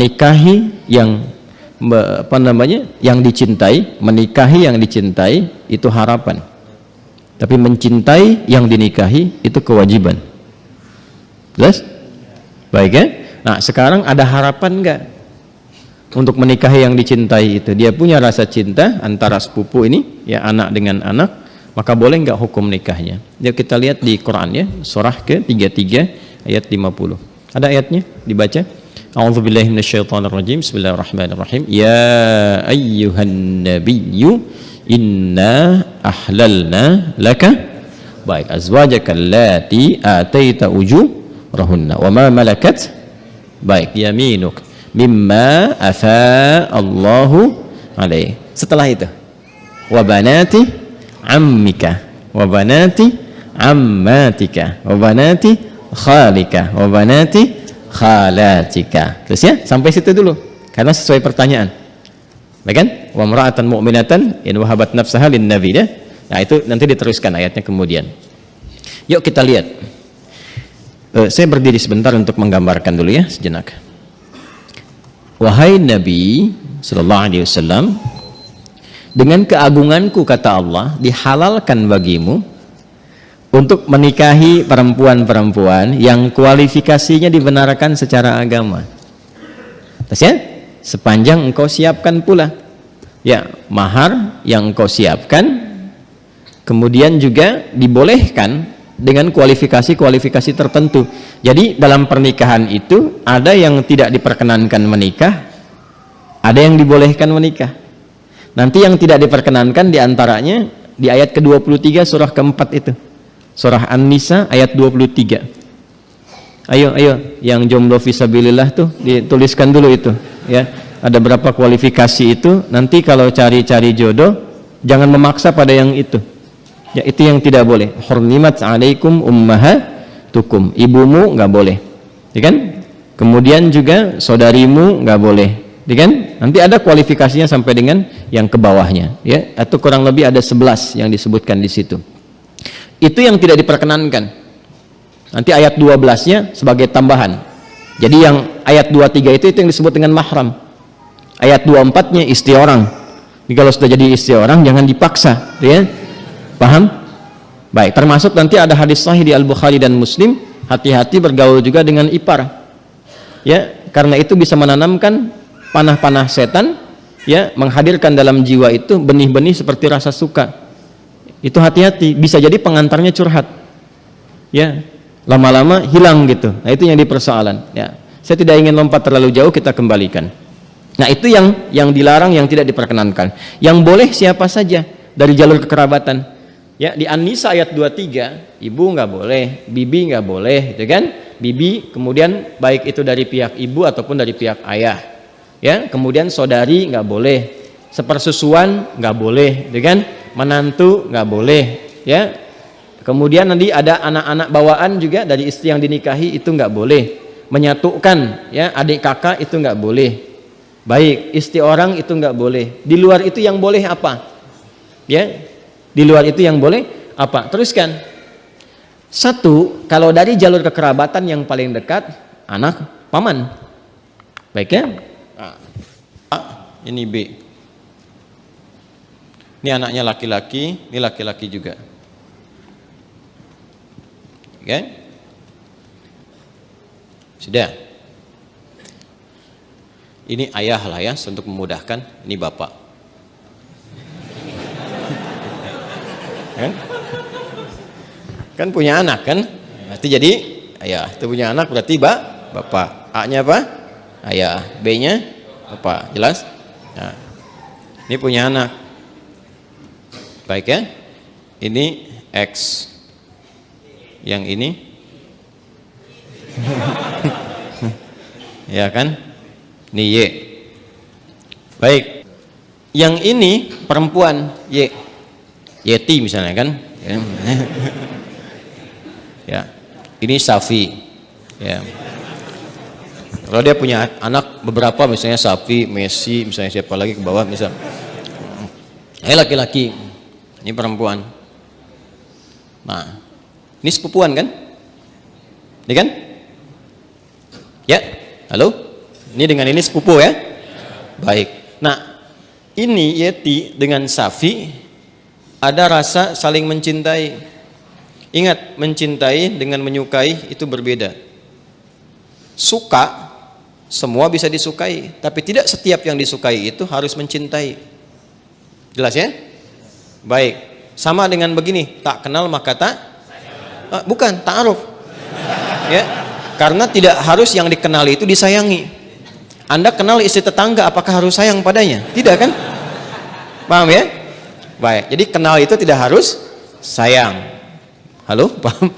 menikahi yang yang dicintai, menikahi yang dicintai itu harapan. Tapi mencintai yang dinikahi itu kewajiban. Jelas? Baik ya? Nah, sekarang ada harapan enggak untuk menikahi yang dicintai itu? Dia punya rasa cinta antara sepupu ini, ya anak dengan anak, maka boleh enggak hukum nikahnya? Yuk kita lihat di Quran ya, surah ke-33 ayat 50. Ada ayatnya? Dibaca. A'udzubillahi minasyaitonirrajim. Bismillahirrahmanirrahim. Ya ayyuhan nabiyyu inna ahlalna laka baik azwajaka allati ataita ujurahunna wa ma malakat baik yaminuk mimma afa Allahu alaih. Setelah itu wa banati ammika wa banati ammatika wa banati khalika wa banati khalatika. Terus ya, sampai situ dulu karena sesuai pertanyaan. Baik kan? Wa mar'atan mu'minatan in wahabat nafsaha lin nabi ya. Nah, itu nanti diteruskan ayatnya kemudian. Yuk kita lihat. Saya berdiri sebentar untuk menggambarkan dulu ya sejenak. Wahai Nabi sallallahu alaihi wasallam, dengan keagunganku kata Allah, dihalalkan bagimu untuk menikahi perempuan-perempuan yang kualifikasinya dibenarkan secara agama. Terus ya, sepanjang engkau siapkan pula ya mahar yang engkau siapkan, kemudian juga dibolehkan dengan kualifikasi-kualifikasi tertentu. Jadi dalam pernikahan itu ada yang tidak diperkenankan menikah, ada yang dibolehkan menikah. Nanti yang tidak diperkenankan diantaranya di ayat ke-23 surah keempat itu, surah An-Nisa ayat 23. Ayo yang jomblo fisabilillah tuh dituliskan dulu itu ya. Ada berapa kualifikasi itu, nanti kalau cari-cari jodoh jangan memaksa pada yang itu ya, itu yang tidak boleh. Hurrimat alaikum ummahatukum, ibumu nggak boleh ya kan, kemudian juga saudarimu nggak boleh ya kan. Nanti ada kualifikasinya sampai dengan yang ke bawahnya ya, atau kurang lebih ada 11 yang disebutkan di situ. Itu yang tidak diperkenankan. Nanti ayat 12-nya sebagai tambahan. Jadi yang ayat 23 itu yang disebut dengan mahram. Ayat 24-nya istri orang. Jadi kalau sudah jadi istri orang jangan dipaksa, ya. Paham? Baik, termasuk nanti ada hadis sahih di Al-Bukhari dan Muslim, hati-hati bergaul juga dengan ipar. Ya, karena itu bisa menanamkan panah-panah setan, ya, menghadirkan dalam jiwa itu benih-benih seperti rasa suka. Itu hati-hati, bisa jadi pengantarnya curhat ya, lama-lama hilang gitu. Nah, itu yang dipersoalan ya. Saya tidak ingin lompat terlalu jauh, kita kembalikan. Nah, itu yang dilarang, yang tidak diperkenankan. Yang boleh siapa saja dari jalur kekerabatan ya. Di An-Nisa ayat 23, ibu nggak boleh, bibi nggak boleh gitu kan. Bibi kemudian baik itu dari pihak ibu ataupun dari pihak ayah ya. Kemudian saudari nggak boleh, sepersusuan nggak boleh gitu kan. Menantu nggak boleh ya. Kemudian nanti ada anak-anak bawaan juga dari istri yang dinikahi, itu nggak boleh. Menyatukan ya adik kakak itu nggak boleh. Baik istri orang itu nggak boleh. Di luar itu yang boleh apa ya? Di luar itu yang boleh apa? Teruskan. Satu, kalau dari jalur kekerabatan yang paling dekat, anak paman. Baik ya. Ini B. Ini anaknya laki-laki, ini laki-laki juga. Oke? Sudah. Ini ayah lah ya, untuk memudahkan. Ini bapak. Kan punya anak kan? Berarti jadi ayah. Itu punya anak berarti bapak. A-nya apa? Ayah. B-nya bapak. Jelas? Nah, ini punya anak. Baik ya, ini X, yang ini ya kan, ini Y. Baik, yang ini perempuan Y, Yeti misalnya kan ya, ini Safi ya. Kalau dia punya anak beberapa, misalnya Safi, Messi, misalnya siapa lagi ke bawah, misal laki-laki, ini perempuan. Nah, ini sepupuan kan? Ini kan? Ya, halo? Ini dengan ini sepupu ya. Baik. Nah, ini Yeti dengan Safi ada rasa saling mencintai. Ingat, mencintai dengan menyukai itu berbeda. Suka, semua bisa disukai, tapi tidak setiap yang disukai itu harus mencintai. Jelas ya? Baik. Sama dengan begini, tak kenal maka tak bukan ta'aruf. Ya. Karena tidak harus yang dikenali itu disayangi. Anda kenal istri tetangga, apakah harus sayang padanya? Tidak kan? Paham ya? Baik, jadi kenal itu tidak harus sayang. Halo, paham?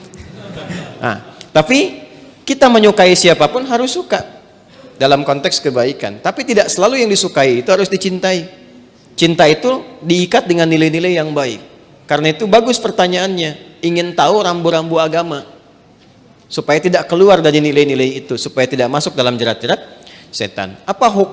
Nah, tapi kita menyukai siapapun harus suka dalam konteks kebaikan. Tapi tidak selalu yang disukai itu harus dicintai. Cinta itu diikat dengan nilai-nilai yang baik. Karena itu bagus pertanyaannya, ingin tahu rambu-rambu agama supaya tidak keluar dari nilai-nilai itu, supaya tidak masuk dalam jerat-jerat setan. Apa hukum